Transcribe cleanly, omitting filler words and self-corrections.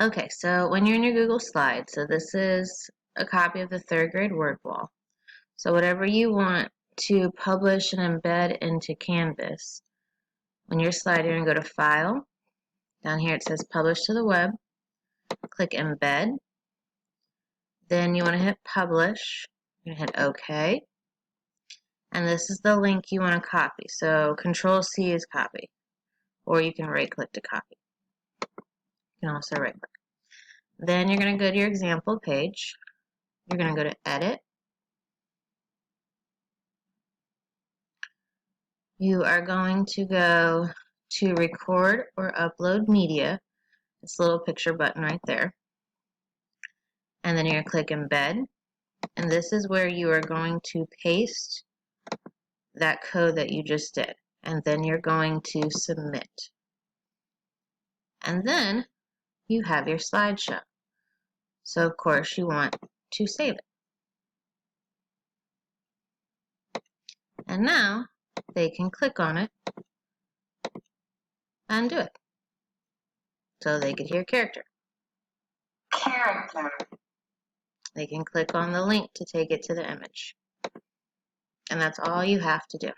Okay, so when you're in your Google Slides, so this is a copy of the third grade word wall. So whatever you want to publish and embed into Canvas, on your slide you're going to go to File. Down here it says Publish to the Web. Click Embed. Then you want to hit Publish. You're going to hit OK. And this is the link you want to copy. So Control-C is copy. Or you can right-click to copy. You can also right-click. Then you're going to go to your example page. You're going to go to Edit. You are going to go to Record or Upload Media. This little picture button right there. And then you're going to click Embed. And this is where you are going to paste that code that you just did. And then you're going to submit. And then you have your slideshow. So of course you want to save it. And now they can click on it and do it. So they could hear character. Character. They can click on the link to take it to the image. And that's all you have to do.